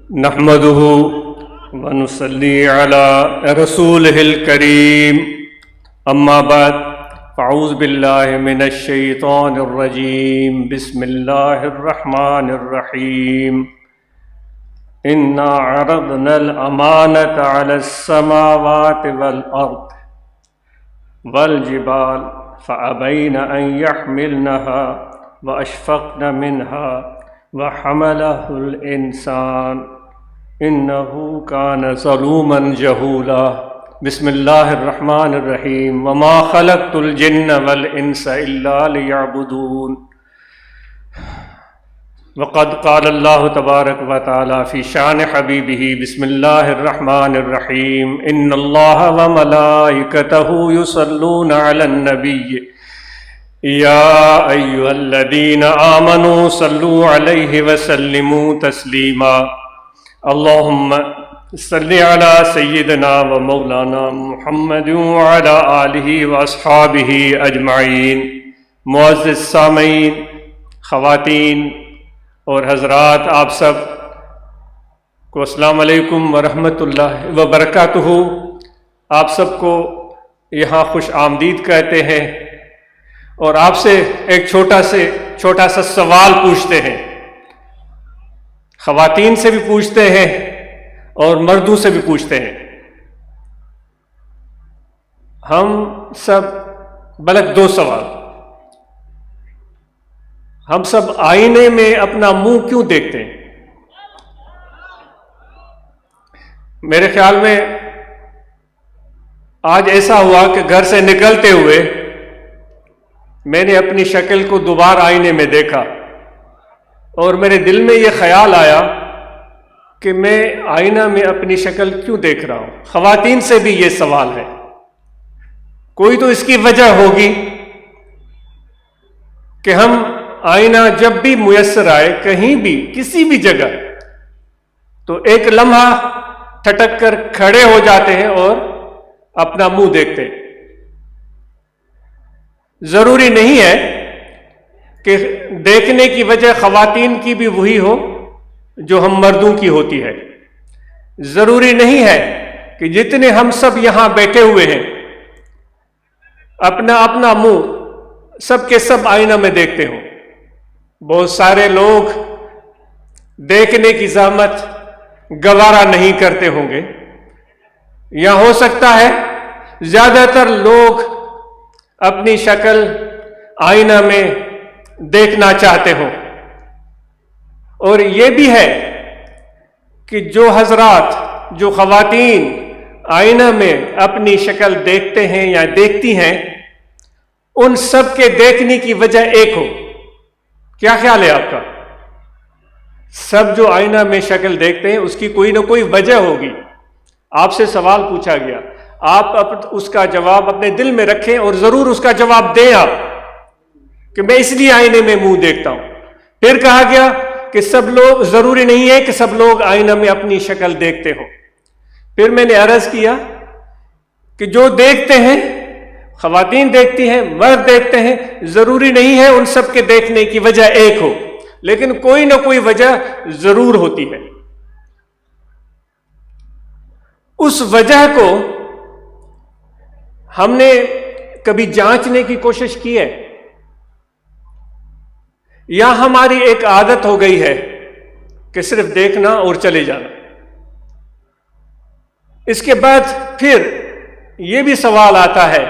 نحمده ونصلي على رسوله الكريم اما بعد فاعوذ بالله من الشيطان الرجيم بسم الله الرحمن الرحيم إنا عرضنا الأمانة على السماوات والأرض والجبال فأبين أن يحملنها وأشفقن منها وحمله الإنسان إنه كان ظلوما جهولا بسم الله الرحمن الرحيم وما خلقت الجن والإنس إلا ليعبدون وقد قال الله تبارك وتعالى في شان حبيبه بسم الله الرحمن الرحيم إن الله وملائكته يصلون على النبي يا أيها الذين آمنوا صلوا عليه وسلموا تسليما اللهم صل على سيدنا ومولانا محمد وعلى آله وأصحابه أجمعين معزز سامعین، خواتین اور حضرات، آپ سب کو السلام علیکم ورحمۃ اللہ وبرکاتہ۔ آپ سب کو یہاں خوش آمدید کہتے ہیں اور آپ سے ایک چھوٹا سا سوال پوچھتے ہیں۔ خواتین سے بھی پوچھتے ہیں اور مردوں سے بھی پوچھتے ہیں۔ ہم سب بلکہ دو سوال، ہم سب آئینے میں اپنا منہ کیوں دیکھتے ہیں؟ میرے خیال میں آج ایسا ہوا کہ گھر سے نکلتے ہوئے میں نے اپنی شکل کو دوبارہ آئینے میں دیکھا اور میرے دل میں یہ خیال آیا کہ میں آئینہ میں اپنی شکل کیوں دیکھ رہا ہوں۔ خواتین سے بھی یہ سوال ہے، کوئی تو اس کی وجہ ہوگی کہ ہم آئینہ جب بھی میسر آئے، کہیں بھی کسی بھی جگہ، تو ایک لمحہ ٹھٹک کر کھڑے ہو جاتے ہیں اور اپنا منہ دیکھتے ہیں۔ ضروری نہیں ہے کہ دیکھنے کی وجہ خواتین کی بھی وہی ہو جو ہم مردوں کی ہوتی ہے۔ ضروری نہیں ہے کہ جتنے ہم سب یہاں بیٹھے ہوئے ہیں اپنا منہ سب کے سب آئینہ میں دیکھتے ہوں۔ بہت سارے لوگ دیکھنے کی زحمت گوارا نہیں کرتے ہوں گے، یا ہو سکتا ہے زیادہ تر لوگ اپنی شکل آئینہ میں دیکھنا چاہتے ہوں۔ اور یہ بھی ہے کہ جو حضرات، جو خواتین آئینہ میں اپنی شکل دیکھتے ہیں یا دیکھتی ہیں، ان سب کے دیکھنے کی وجہ ایک ہو۔ کیا خیال ہے آپ کا؟ سب جو آئینہ میں شکل دیکھتے ہیں اس کی کوئی نہ کوئی وجہ ہوگی۔ آپ سے سوال پوچھا گیا، آپ اس کا جواب اپنے دل میں رکھیں اور ضرور اس کا جواب دیں آپ کہ میں اس لیے آئینے میں منہ دیکھتا ہوں۔ پھر کہا گیا کہ سب لوگ، ضروری نہیں ہے کہ سب لوگ آئینہ میں اپنی شکل دیکھتے ہوں۔ پھر میں نے عرض کیا کہ جو دیکھتے ہیں، خواتین دیکھتی ہیں، مرد دیکھتے ہیں، ضروری نہیں ہے ان سب کے دیکھنے کی وجہ ایک ہو، لیکن کوئی نہ کوئی وجہ ضرور ہوتی ہے۔ اس وجہ کو ہم نے کبھی جانچنے کی کوشش کی ہے، یا ہماری ایک عادت ہو گئی ہے کہ صرف دیکھنا اور چلے جانا؟ اس کے بعد پھر یہ بھی سوال آتا ہے،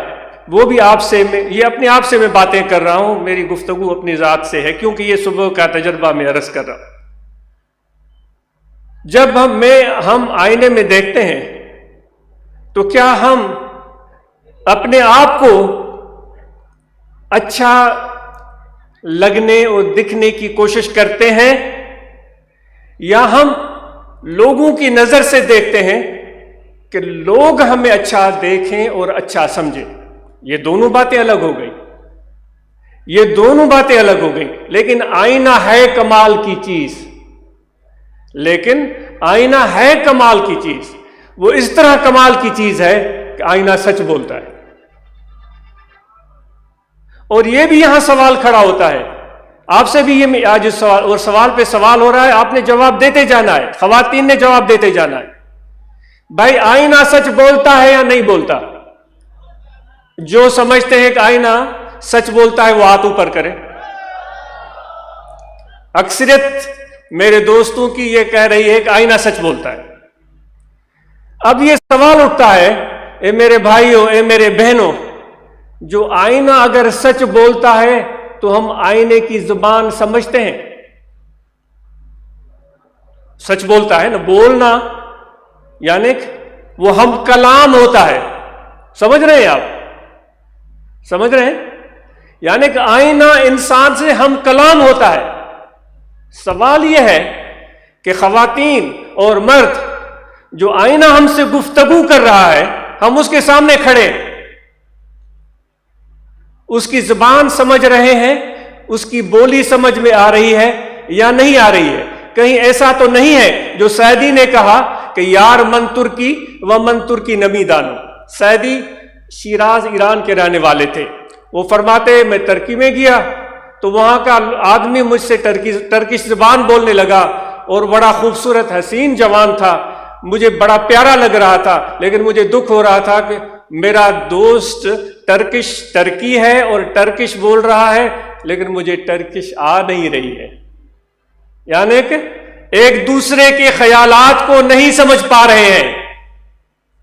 وہ بھی آپ سے، یہ اپنے آپ سے میں باتیں کر رہا ہوں، میری گفتگو اپنی ذات سے ہے کیونکہ یہ صبح کا تجربہ میں عرض کر رہا ہوں۔ جب ہم آئینے میں دیکھتے ہیں تو کیا ہم اپنے آپ کو اچھا لگنے اور دکھنے کی کوشش کرتے ہیں، یا ہم لوگوں کی نظر سے دیکھتے ہیں کہ لوگ ہمیں اچھا دیکھیں اور اچھا سمجھیں؟ یہ دونوں باتیں الگ ہو گئی، یہ دونوں باتیں الگ ہو گئی۔ لیکن آئینہ ہے کمال کی چیز، لیکن آئینہ ہے کمال کی چیز، وہ اس طرح کمال کی چیز ہے کہ آئینہ سچ بولتا ہے۔ اور یہ بھی یہاں سوال کھڑا ہوتا ہے آپ سے بھی یہ آج سوال اور سوال پہ سوال ہو رہا ہے، آپ نے جواب دیتے جانا ہے، خواتین نے جواب دیتے جانا ہے. بھائی آئینہ سچ بولتا ہے یا نہیں بولتا؟ جو سمجھتے ہیں کہ آئینہ سچ بولتا ہے وہ ہاتھ اوپر کرے. اکثریت میرے دوستوں کی یہ کہہ رہی ہے کہ آئینہ سچ بولتا ہے. اب یہ سوال اٹھتا ہے، اے میرے بھائیوں، اے میرے بہنوں، جو آئینہ اگر سچ بولتا ہے تو ہم آئینے کی زبان سمجھتے ہیں. سچ بولتا ہے نا، بولنا یعنی وہ ہم کلام ہوتا ہے. سمجھ رہے ہیں آپ؟ سمجھ رہے ہیں؟ یعنی کہ آئینہ انسان سے ہم کلام ہوتا ہے. سوال یہ ہے کہ خواتین اور مرد، جو آئینہ ہم سے گفتگو کر رہا ہے، ہم اس کے سامنے کھڑے، اس کی زبان سمجھ رہے ہیں، اس کی بولی سمجھ میں آ رہی ہے یا نہیں آ رہی ہے؟ کہیں ایسا تو نہیں ہے جو سعدی نے کہا کہ یار من ترکی و من ترکی نمی دانو. سعدی شیراز ایران کے رہنے والے تھے. وہ فرماتے میں ترکی میں گیا تو وہاں کا آدمی مجھ سے ترکش زبان بولنے لگا، اور بڑا خوبصورت حسین جوان تھا، مجھے بڑا پیارا لگ رہا تھا، لیکن مجھے دکھ ہو رہا تھا کہ میرا دوست ترکی ہے اور ٹرکش بول رہا ہے، لیکن مجھے ٹرکش آ نہیں رہی ہے. یعنی کہ ایک دوسرے کے خیالات کو نہیں سمجھ پا رہے ہیں.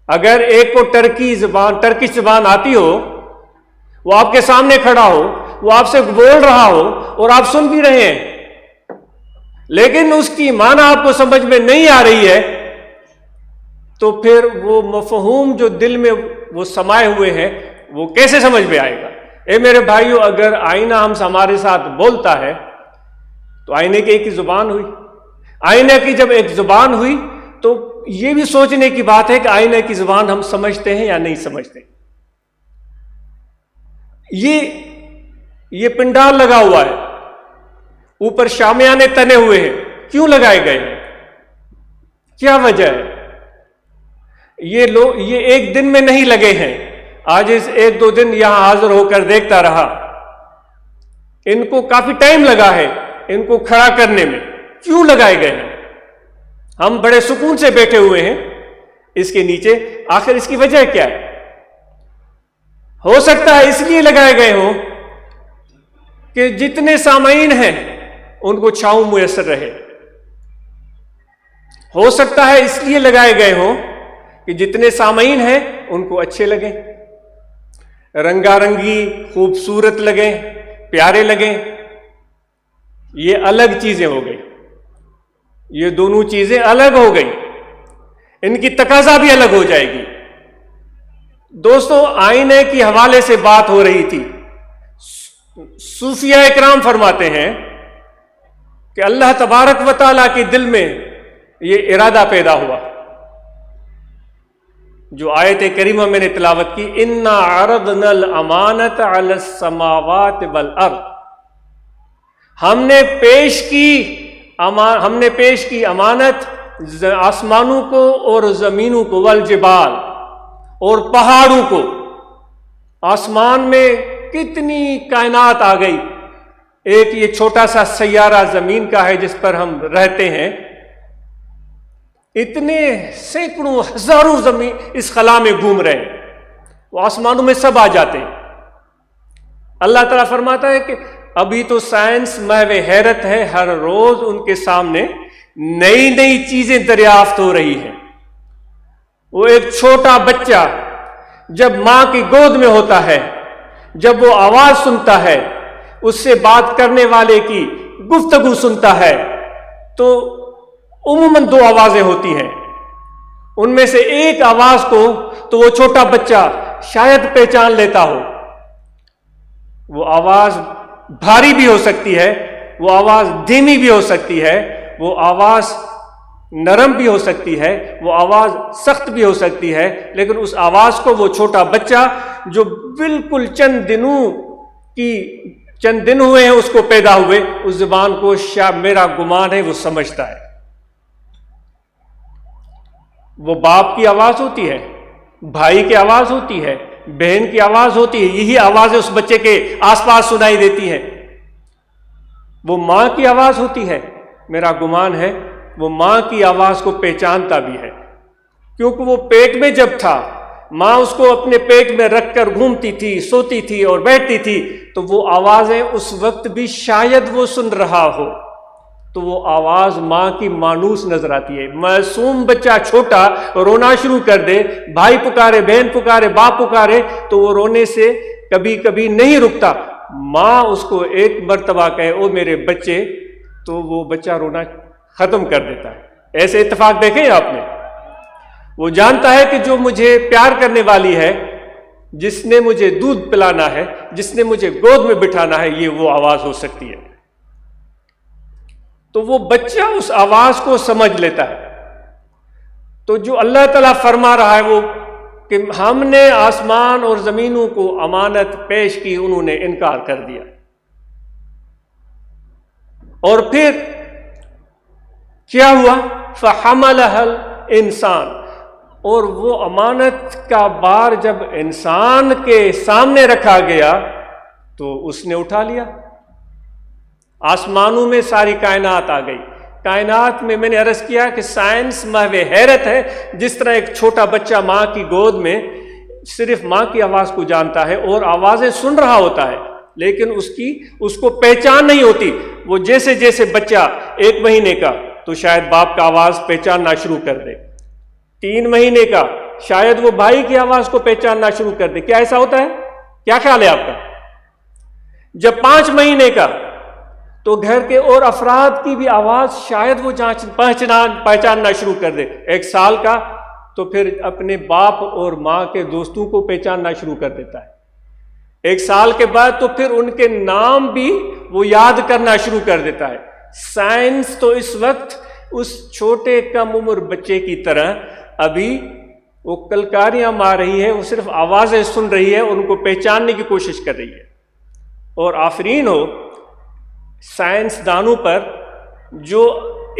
اگر ایک کو ٹرکش زبان آتی ہو، وہ آپ کے سامنے کھڑا ہو، وہ آپ سے بول رہا ہو اور آپ سن بھی رہے ہیں، لیکن اس کی معنی آپ کو سمجھ میں نہیں آ رہی ہے، تو پھر وہ مفہوم جو دل میں وہ سمائے ہوئے ہیں وہ کیسے سمجھ میں آئے گا؟ اے میرے بھائیو، اگر آئینہ ہمارے ساتھ بولتا ہے تو آئینے کی ایک زبان ہوئی. آئینے کی جب ایک زبان ہوئی تو یہ بھی سوچنے کی بات ہے کہ آئینے کی زبان ہم سمجھتے ہیں یا نہیں سمجھتے. یہ پنڈال لگا ہوا ہے، اوپر شامیانے تنے ہوئے ہیں، کیوں لگائے گئے ہیں؟ کیا وجہ ہے؟ یہ ایک دن میں نہیں لگے ہیں. آج اس ایک دو دن یہاں حاضر ہو کر دیکھتا رہا، ان کو کافی ٹائم لگا ہے ان کو کھڑا کرنے میں. کیوں لگائے گئے ہیں؟ ہم بڑے سکون سے بیٹھے ہوئے ہیں اس کے نیچے، آخر اس کی وجہ کیا ہے؟ ہو سکتا ہے اس لیے لگائے گئے ہوں کہ جتنے سامعین ہیں ان کو چھاؤں میسر رہے. ہو سکتا ہے اس لیے لگائے گئے ہوں کہ جتنے سامعین ہیں ان کو اچھے لگیں، رنگا رنگی خوبصورت لگیں، پیارے لگیں. یہ الگ چیزیں ہو گئی، یہ دونوں چیزیں الگ ہو گئی، ان کی تقاضا بھی الگ ہو جائے گی. دوستو، آئینے کی حوالے سے بات ہو رہی تھی. صوفیہ اکرام فرماتے ہیں کہ اللہ تبارک و تعالیٰ کے دل میں یہ ارادہ پیدا ہوا، جو آیت کریمہ میں نے تلاوت کی، اِنَّا عَرَضْنَا الْأَمَانَةَ عَلَى السَّمَاوَاتِ وَالْأَرْضِ. ہم نے پیش کی امانت آسمانوں کو اور زمینوں کو، والجبال، اور پہاڑوں کو. آسمان میں کتنی کائنات آ گئی. ایک یہ چھوٹا سا سیارہ زمین کا ہے جس پر ہم رہتے ہیں، اتنے سینکڑوں ہزاروں زمین اس خلا میں گھوم رہے ہیں، وہ آسمانوں میں سب آ جاتے ہیں. اللہ تعالیٰ فرماتا ہے کہ ابھی تو سائنس محو حیرت ہے، ہر روز ان کے سامنے نئی نئی چیزیں دریافت ہو رہی ہیں. وہ ایک چھوٹا بچہ جب ماں کی گود میں ہوتا ہے، جب وہ آواز سنتا ہے، اس سے بات کرنے والے کی گفتگو سنتا ہے، تو عموماً دو آوازیں ہوتی ہیں. ان میں سے ایک آواز کو تو وہ چھوٹا بچہ شاید پہچان لیتا ہو. وہ آواز بھاری بھی ہو سکتی ہے، وہ آواز دھیمی بھی ہو سکتی ہے، وہ آواز نرم بھی ہو سکتی ہے، وہ آواز سخت بھی ہو سکتی ہے، لیکن اس آواز کو وہ چھوٹا بچہ جو بالکل چند دن ہوئے ہیں اس کو پیدا ہوئے، اس زبان کو میرا گمان ہے وہ سمجھتا ہے. وہ باپ کی آواز ہوتی ہے، بھائی کی آواز ہوتی ہے، بہن کی آواز ہوتی ہے، یہی آوازیں اس بچے کے آس پاس سنائی دیتی ہیں. وہ ماں کی آواز ہوتی ہے، میرا گمان ہے وہ ماں کی آواز کو پہچانتا بھی ہے، کیونکہ وہ پیٹ میں جب تھا ماں اس کو اپنے پیٹ میں رکھ کر گھومتی تھی، سوتی تھی اور بیٹھتی تھی، تو وہ آوازیں اس وقت بھی شاید وہ سن رہا ہو، تو وہ آواز ماں کی مانوس نظر آتی ہے۔ معصوم بچہ چھوٹا رونا شروع کر دے، بھائی پکارے، بہن پکارے، باپ پکارے، تو وہ رونے سے کبھی کبھی نہیں رکتا، ماں اس کو ایک مرتبہ کہے او میرے بچے، تو وہ بچہ رونا ختم کر دیتا ہے۔ ایسے اتفاق دیکھیں آپ نے؟ وہ جانتا ہے کہ جو مجھے پیار کرنے والی ہے، جس نے مجھے دودھ پلانا ہے، جس نے مجھے گود میں بٹھانا ہے، یہ وہ آواز ہو سکتی ہے۔ تو وہ بچہ اس آواز کو سمجھ لیتا ہے۔ تو جو اللہ تعالیٰ فرما رہا ہے وہ کہ ہم نے آسمان اور زمینوں کو امانت پیش کی، انہوں نے انکار کر دیا، اور پھر کیا ہوا؟ فَحَمَلَهَا الْإِنسان، اور وہ امانت کا بار جب انسان کے سامنے رکھا گیا تو اس نے اٹھا لیا۔ آسمانوں میں ساری کائنات آ گئی۔ کائنات میں نے عرض کیا کہ سائنس محو حیرت ہے، جس طرح ایک چھوٹا بچہ ماں کی گود میں صرف ماں کی آواز کو جانتا ہے اور آوازیں سن رہا ہوتا ہے، لیکن اس کو پہچان نہیں ہوتی۔ وہ جیسے جیسے بچہ 1 مہینے کا تو شاید باپ کا آواز پہچاننا شروع کر دے، 3 مہینے کا شاید وہ بھائی کی آواز کو پہچاننا شروع کر دے۔ کیا ایسا ہوتا ہے؟ کیا خیال ہے آپ کا؟ جب 5 مہینے کا تو گھر کے اور افراد کی بھی آواز شاید وہ پہچاننا شروع کر دے۔ 1 سال کا تو پھر اپنے باپ اور ماں کے دوستوں کو پہچاننا شروع کر دیتا ہے۔ 1 سال کے بعد تو پھر ان کے نام بھی وہ یاد کرنا شروع کر دیتا ہے۔ سائنس تو اس وقت اس چھوٹے کم عمر بچے کی طرح ابھی وہ کلکاریاں مار رہی ہے، وہ صرف آوازیں سن رہی ہے، ان کو پہچاننے کی کوشش کر رہی ہے۔ اور آفرین ہو سائنسدانوں پر جو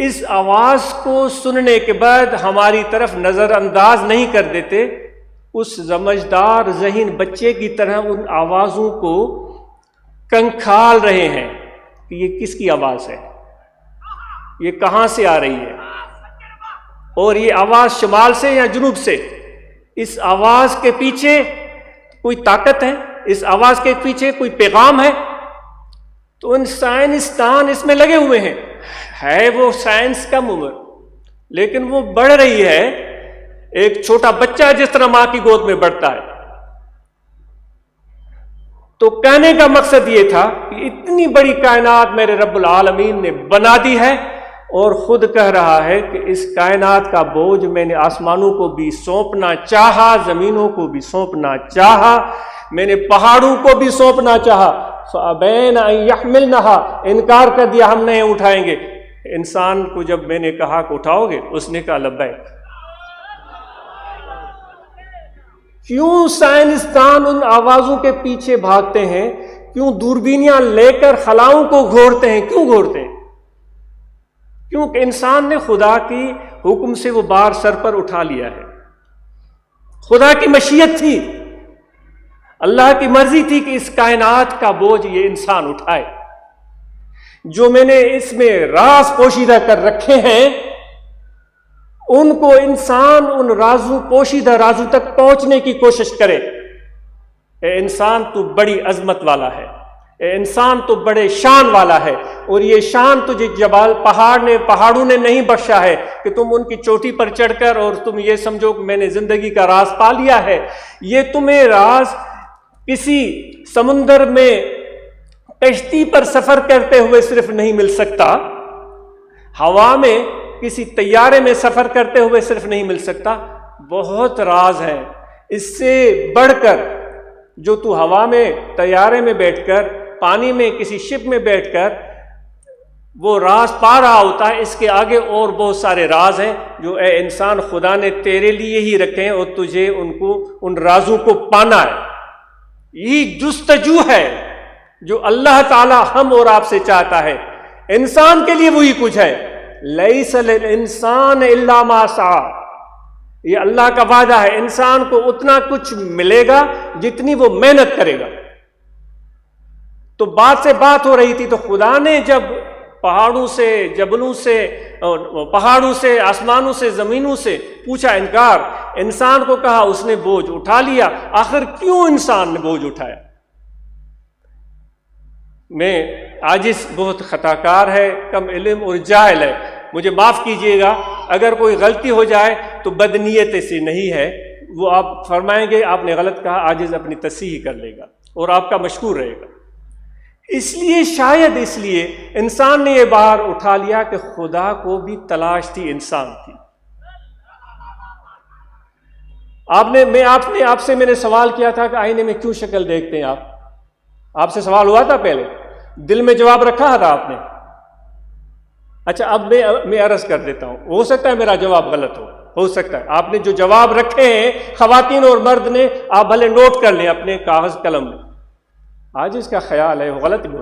اس آواز کو سننے کے بعد ہماری طرف نظر انداز نہیں کر دیتے، اس سمجھدار ذہین بچے کی طرح ان آوازوں کو کنکھال رہے ہیں کہ یہ کس کی آواز ہے، یہ کہاں سے آ رہی ہے، اور یہ آواز شمال سے یا جنوب سے، اس آواز کے پیچھے کوئی طاقت ہے، اس آواز کے پیچھے کوئی پیغام ہے۔ تو ان سائنسدان اس میں لگے ہوئے ہیں، ہے وہ سائنس کم عمر لیکن وہ بڑھ رہی ہے، ایک چھوٹا بچہ جس طرح ماں کی گود میں بڑھتا ہے۔ تو کہنے کا مقصد یہ تھا کہ اتنی بڑی کائنات میرے رب العالمین نے بنا دی ہے، اور خود کہہ رہا ہے کہ اس کائنات کا بوجھ میں نے آسمانوں کو بھی سونپنا چاہا، زمینوں کو بھی سونپنا چاہا، میں نے پہاڑوں کو بھی سونپنا چاہا، فَأَبَيْنَ أَن يَحْمِلْنَهَا، انکار کر دیا ہم نہیں اٹھائیں گے۔ انسان کو جب میں نے کہا کہ اٹھاؤ گے، اس نے کہا لبیک۔ کیوں سائنسدان ان آوازوں کے پیچھے بھاگتے ہیں؟ کیوں دوربینیاں لے کر خلاؤں کو گھورتے ہیں؟ کیوں گھورتے ہیں؟ کیونکہ انسان نے خدا کی حکم سے وہ بار سر پر اٹھا لیا ہے۔ خدا کی مشیت تھی، اللہ کی مرضی تھی کہ اس کائنات کا بوجھ یہ انسان اٹھائے۔ جو میں نے اس میں راز پوشیدہ کر رکھے ہیں، ان کو انسان ان رازوں پوشیدہ رازوں تک پہنچنے کی کوشش کرے۔ اے انسان تو بڑی عظمت والا ہے، اے انسان تو بڑے شان والا ہے، اور یہ شان تجھے پہاڑوں نے نہیں بخشا ہے کہ تم ان کی چوٹی پر چڑھ کر اور تم یہ سمجھو کہ میں نے زندگی کا راز پا لیا ہے۔ یہ تمہیں راز کسی سمندر میں کشتی پر سفر کرتے ہوئے صرف نہیں مل سکتا، ہوا میں کسی طیارے میں سفر کرتے ہوئے صرف نہیں مل سکتا، بہت راز ہے۔ اس سے بڑھ کر جو تو ہوا میں، طیارے میں بیٹھ کر، پانی میں کسی شپ میں بیٹھ کر وہ راز پا رہا ہوتا ہے، اس کے آگے اور بہت سارے راز ہیں جو اے انسان خدا نے تیرے لیے ہی رکھے ہیں، اور تجھے ان رازوں کو پانا ہے۔ یہی جستجو ہے جو اللہ تعالی ہم اور آپ سے چاہتا ہے۔ انسان کے لیے وہی کچھ ہے، لیس للانسان الا ما سعی، یہ اللہ کا وعدہ ہے، انسان کو اتنا کچھ ملے گا جتنی وہ محنت کرے گا۔ تو بات سے بات ہو رہی تھی، تو خدا نے جب پہاڑوں سے، جبلوں سے، پہاڑوں سے، آسمانوں سے، زمینوں سے پوچھا انکار، انسان کو کہا، اس نے بوجھ اٹھا لیا۔ آخر کیوں انسان نے بوجھ اٹھایا؟ میں عاجز، بہت خطا کار ہے، کم علم اور جاہل ہے، مجھے معاف کیجئے گا اگر کوئی غلطی ہو جائے تو بدنیت سے نہیں ہے، وہ آپ فرمائیں گے آپ نے غلط کہا، عاجز اپنی تصحیح کر لے گا اور آپ کا مشکور رہے گا۔ اس لیے شاید اس لیے انسان نے یہ بار اٹھا لیا کہ خدا کو بھی تلاش تھی، انسان کی۔ آپ سے میں نے سوال کیا تھا کہ آئینے میں کیوں شکل دیکھتے ہیں آپ سے سوال ہوا تھا پہلے، دل میں جواب رکھا تھا آپ نے؟ اچھا اب میں عرض کر دیتا ہوں، ہو سکتا ہے میرا جواب غلط ہو سکتا ہے آپ نے جو جواب رکھے ہیں خواتین اور مرد نے، آپ بھلے نوٹ کر لیں اپنے کاغذ قلم میں۔ عاجز کا خیال ہے، وہ غلط بھی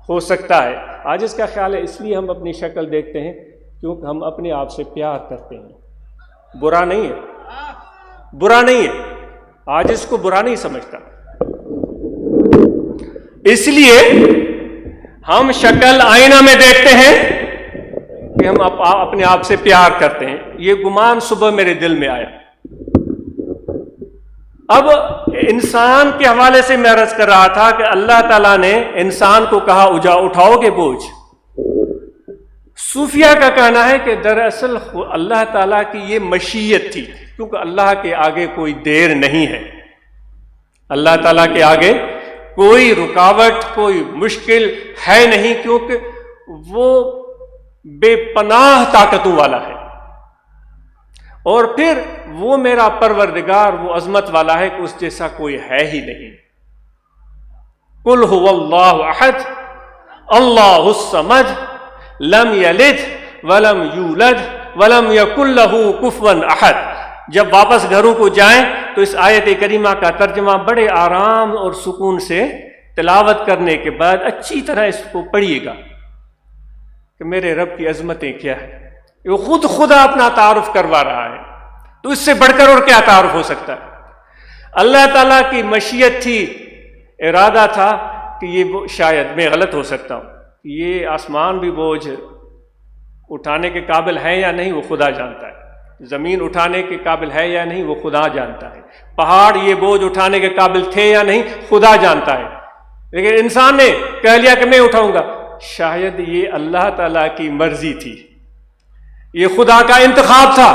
ہو سکتا ہے، عاجز کا خیال ہے اس لیے ہم اپنی شکل دیکھتے ہیں کیونکہ ہم اپنے آپ سے پیار کرتے ہیں۔ برا نہیں ہے، عاجز کو برا نہیں سمجھتا، اس لیے ہم شکل آئینہ میں دیکھتے ہیں کہ ہم اپنے آپ سے پیار کرتے ہیں۔ یہ گمان صبح میرے دل میں آیا۔ اب انسان کے حوالے سے میں عرض کر رہا تھا کہ اللہ تعالیٰ نے انسان کو کہا اٹھاؤ گے بوجھ۔ صوفیہ کا کہنا ہے کہ دراصل اللہ تعالیٰ کی یہ مشیت تھی، کیونکہ اللہ کے آگے کوئی دیر نہیں ہے، اللہ تعالیٰ کے آگے کوئی رکاوٹ، کوئی مشکل ہے نہیں، کیونکہ وہ بے پناہ طاقتوں والا ہے، اور پھر وہ میرا پروردگار وہ عظمت والا ہے کہ اس جیسا کوئی ہے ہی نہیں۔ قل هو اللہ احد اللہ الصمد لم یلد ولم یولد ولم یکن لہ کفوا احد۔ جب واپس گھروں کو جائیں تو اس آیت کریمہ کا ترجمہ بڑے آرام اور سکون سے تلاوت کرنے کے بعد اچھی طرح اس کو پڑھیے گا کہ میرے رب کی عظمتیں کیا ہے۔ وہ خدا اپنا تعارف کروا رہا ہے، تو اس سے بڑھ کر اور کیا تعارف ہو سکتا ہے؟ اللہ تعالیٰ کی مشیت تھی، ارادہ تھا کہ یہ شاید میں غلط ہو سکتا ہوں، یہ آسمان بھی بوجھ اٹھانے کے قابل ہے یا نہیں وہ خدا جانتا ہے، زمین اٹھانے کے قابل ہے یا نہیں وہ خدا جانتا ہے، پہاڑ یہ بوجھ اٹھانے کے قابل تھے یا نہیں خدا جانتا ہے، لیکن انسان نے کہہ لیا کہ میں اٹھاؤں گا۔ شاید یہ اللہ تعالیٰ کی مرضی تھی، یہ خدا کا انتخاب تھا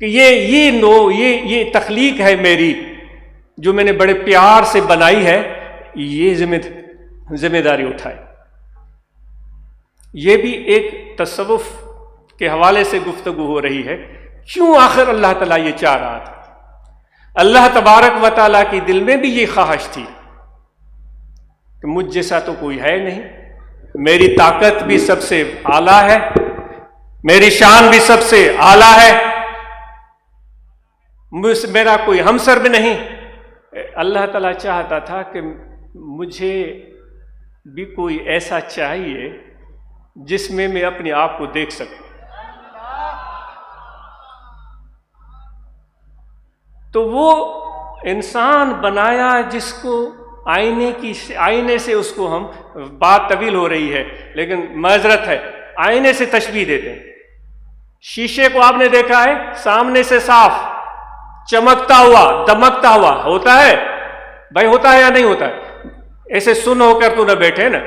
کہ یہ تخلیق ہے میری جو میں نے بڑے پیار سے بنائی ہے، یہ ذمہ داری اٹھائے۔ یہ بھی ایک تصوف کے حوالے سے گفتگو ہو رہی ہے، کیوں آخر اللہ تعالیٰ یہ چاہ رہا تھا؟ اللہ تبارک و تعالیٰ کی دل میں بھی یہ خواہش تھی کہ مجھ جیسا تو کوئی ہے نہیں، میری طاقت بھی سب سے اعلیٰ ہے، میری شان بھی سب سے اعلیٰ ہے، میرا کوئی ہمسر بھی نہیں۔ اللہ تعالیٰ چاہتا تھا کہ مجھے بھی کوئی ایسا چاہیے جس میں میں اپنے آپ کو دیکھ سکوں۔ تو وہ انسان بنایا جس کو آئینے سے اس کو ہم، بات طویل ہو رہی ہے لیکن معذرت ہے، آئینے سے تشبیہ دیتے ہیں۔ شیشے کو آپ نے دیکھا ہے سامنے سے صاف چمکتا ہوا دمکتا ہوا ہوتا ہے، بھائی ہوتا ہے یا نہیں ہوتا ہے؟ ایسے سن ہو کر تو نہ بیٹھے نا،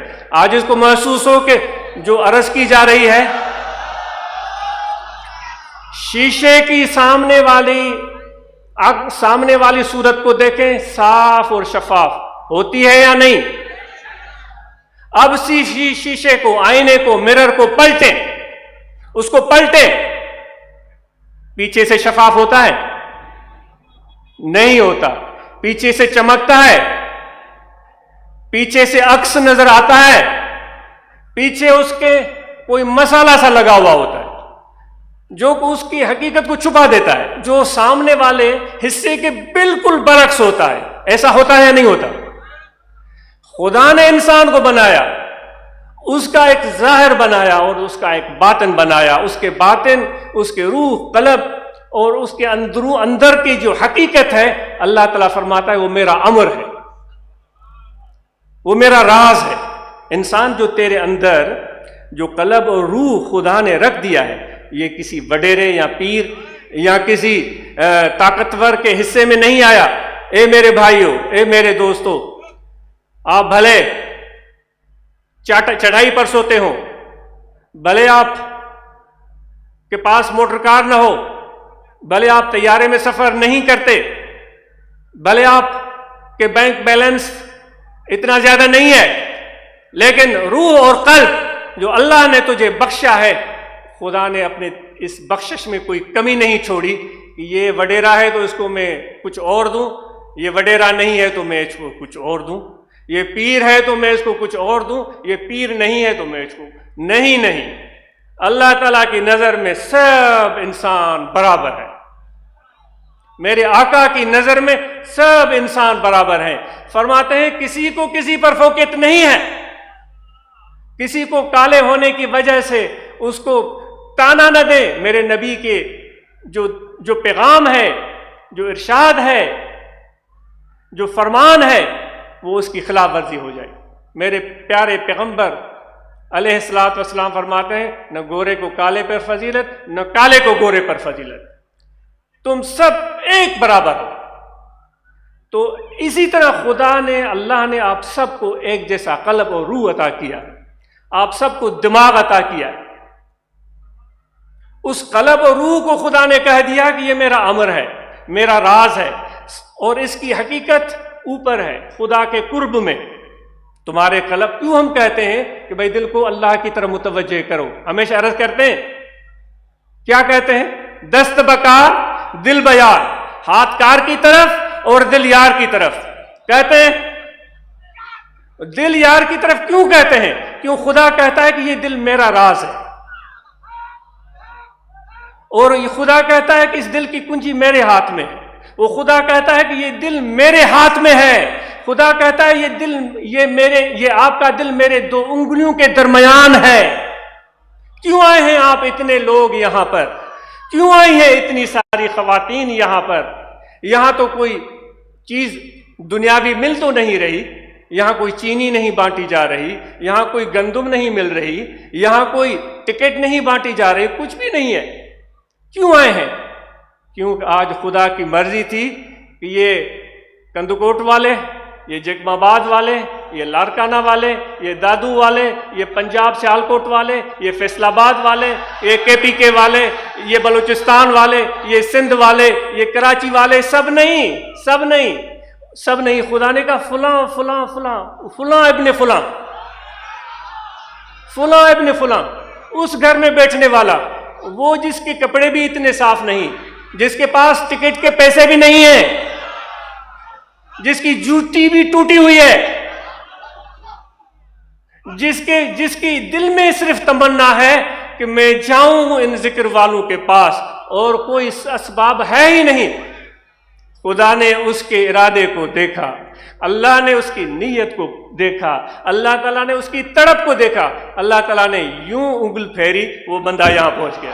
آج اس کو محسوس ہو کہ جو عرض کی جا رہی ہے، شیشے کی سامنے والی صورت کو دیکھیں، صاف اور شفاف ہوتی ہے یا نہیں؟ اب شیشے کو، آئینے کو، مرر کو پلٹیں، اس کو پلٹیں، پیچھے سے شفاف ہوتا ہے؟ نہیں ہوتا، پیچھے سے چمکتا ہے، پیچھے سے عکس نظر آتا ہے، پیچھے اس کے کوئی مسالہ سا لگا ہوا ہوتا ہے جو اس کی حقیقت کو چھپا دیتا ہے، جو سامنے والے حصے کے بالکل برعکس ہوتا ہے۔ ایسا ہوتا ہے یا نہیں ہوتا؟ خدا نے انسان کو بنایا، اس کا ایک ظاہر بنایا اور اس کا ایک باطن بنایا، اس کے باطن، اس کے روح، قلب اور اس کے اندر کی جو حقیقت ہے، اللہ تعالیٰ فرماتا ہے وہ میرا امر ہے، وہ میرا راز ہے۔ انسان جو تیرے اندر جو قلب اور روح خدا نے رکھ دیا ہے، یہ کسی وڈیرے یا پیر یا کسی طاقتور کے حصے میں نہیں آیا۔ اے میرے بھائیوں، اے میرے دوستوں، آپ بھلے چڑھائی پر سوتے ہو، بھلے آپ کے پاس موٹر کار نہ ہو، بھلے آپ طیارے میں سفر نہیں کرتے، بھلے آپ کے بینک بیلنس اتنا زیادہ نہیں ہے، لیکن روح اور قلب جو اللہ نے تجھے بخشا ہے، خدا نے اپنے اس بخشش میں کوئی کمی نہیں چھوڑی کہ یہ وڈیرا ہے تو اس کو میں کچھ اور دوں، یہ وڈیرا نہیں ہے تو میں اس کو کچھ اور دوں، یہ پیر ہے تو میں اس کو کچھ اور دوں، یہ پیر نہیں ہے تو میں اس کو نہیں۔ اللہ تعالیٰ کی نظر میں سب انسان برابر ہے، میرے آقا کی نظر میں سب انسان برابر ہیں۔ فرماتے ہیں کسی کو کسی پر فوقیت نہیں ہے، کسی کو کالے ہونے کی وجہ سے اس کو تانا نہ دے۔ میرے نبی کے جو پیغام ہے، جو ارشاد ہے، جو فرمان ہے، وہ اس کی خلاف ورزی ہو جائے۔ میرے پیارے پیغمبر علیہ الصلوۃ والسلام فرماتے ہیں نہ گورے کو کالے پر فضیلت، نہ کالے کو گورے پر فضیلت، تم سب ایک برابر ہو۔ تو اسی طرح خدا نے، اللہ نے آپ سب کو ایک جیسا قلب اور روح عطا کیا، آپ سب کو دماغ عطا کیا۔ اس قلب اور روح کو خدا نے کہہ دیا کہ یہ میرا امر ہے، میرا راز ہے، اور اس کی حقیقت اوپر ہے خدا کے قرب میں۔ تمہارے قلب، کیوں ہم کہتے ہیں کہ بھائی دل کو اللہ کی طرف متوجہ کرو، ہمیشہ عرض کرتے ہیں، کیا کہتے ہیں؟ دست بکار دل بیار، ہاتھ کار کی طرف اور دل یار کی طرف کہتے ہیں۔ دل یار کی طرف کیوں کہتے ہیں؟ کیوں خدا کہتا ہے کہ یہ دل میرا راز ہے، اور یہ خدا کہتا ہے کہ اس دل کی کنجی میرے ہاتھ میں ہے، وہ خدا کہتا ہے کہ یہ دل میرے ہاتھ میں ہے، خدا کہتا ہے یہ آپ کا دل میرے 2 انگلیوں کے درمیان ہے۔ کیوں آئے ہیں آپ اتنے لوگ یہاں پر؟ کیوں آئی ہیں اتنی ساری خواتین یہاں پر؟ یہاں تو کوئی چیز دنیاوی مل تو نہیں رہی، یہاں کوئی چینی نہیں بانٹی جا رہی، یہاں کوئی گندم نہیں مل رہی، یہاں کوئی ٹکٹ نہیں بانٹی جا رہی، کچھ بھی نہیں ہے۔ کیوں آئے ہیں؟ کیونکہ آج خدا کی مرضی تھی کہ یہ کندوکوٹ والے، یہ جگم آباد والے، یہ لاڑکانہ والے، یہ دادو والے، یہ پنجاب سیالکوٹ والے، یہ فیصل آباد والے، یہ KPK والے، یہ بلوچستان والے، یہ سندھ والے، یہ کراچی والے، سب نہیں، خدا نے کہا فلاں فلاں فلاں فلاں ابن فلاں، فلاں ابن فلاں، اس گھر میں بیٹھنے والا، وہ جس کے کپڑے بھی اتنے صاف نہیں، جس کے پاس ٹکٹ کے پیسے بھی نہیں ہیں، جس کی جوتی بھی ٹوٹی ہوئی ہے، جس کی دل میں صرف تمنا ہے کہ میں جاؤں ان ذکر والوں کے پاس، اور کوئی اسباب ہے ہی نہیں۔ خدا نے اس کے ارادے کو دیکھا، اللہ نے اس کی نیت کو دیکھا، اللہ تعالیٰ نے اس کی تڑپ کو دیکھا، اللہ تعالیٰ نے یوں انگل پھیری، وہ بندہ یہاں پہنچ گیا۔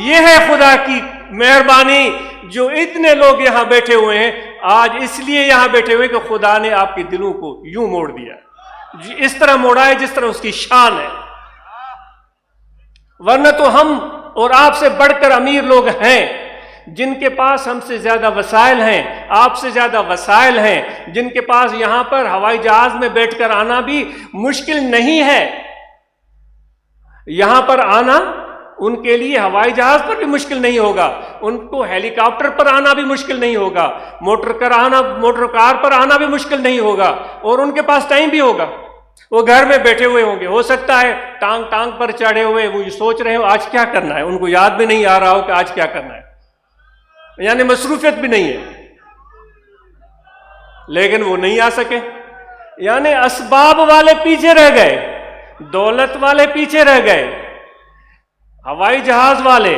یہ ہے خدا کی مہربانی، جو اتنے لوگ یہاں بیٹھے ہوئے ہیں آج اس لیے یہاں بیٹھے ہوئے کہ خدا نے آپ کے دلوں کو یوں موڑ دیا، اس طرح موڑا ہے جس طرح اس کی شان ہے۔ ورنہ تو ہم اور آپ سے بڑھ کر امیر لوگ ہیں، جن کے پاس ہم سے زیادہ وسائل ہیں، آپ سے زیادہ وسائل ہیں، جن کے پاس یہاں پر ہوائی جہاز میں بیٹھ کر آنا بھی مشکل نہیں ہے۔ یہاں پر آنا ان کے لیے ہوائی جہاز پر بھی مشکل نہیں ہوگا، ان کو ہیلی کاپٹر پر آنا بھی مشکل نہیں ہوگا، موٹر کار پر آنا بھی مشکل نہیں ہوگا، اور ان کے پاس ٹائم بھی ہوگا، وہ گھر میں بیٹھے ہوئے ہوں گے۔ ہو سکتا ہے ٹانگ پر چڑھے ہوئے وہ یہ سوچ رہے ہو آج کیا کرنا ہے، ان کو یاد بھی نہیں آ رہا ہو کہ آج کیا کرنا ہے، یعنی مصروفیت بھی نہیں ہے، لیکن وہ نہیں آ سکے۔ یعنی اسباب والے پیچھے رہ گئے، دولت والے پیچھے رہ گئے، ہوائی جہاز والے،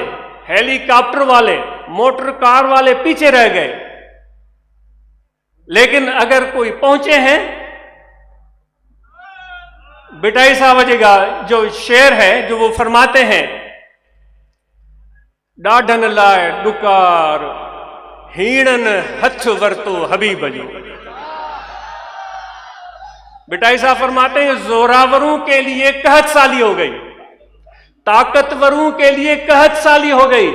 ہیلی کاپٹر والے، موٹر کار والے پیچھے رہ گئے۔ لیکن اگر کوئی پہنچے ہیں، بٹائی صاحب جگہ جو شعر ہے جو وہ فرماتے ہیں، ڈاڈھن لائے ڈکار ہیڑن ہتھ ورتو حبیب جی، بٹائی صاحب فرماتے ہیں زوراوروں کے لیے قحط سالی ہو گئی، طاقتوروں کے لیے قحط سالی ہو گئی،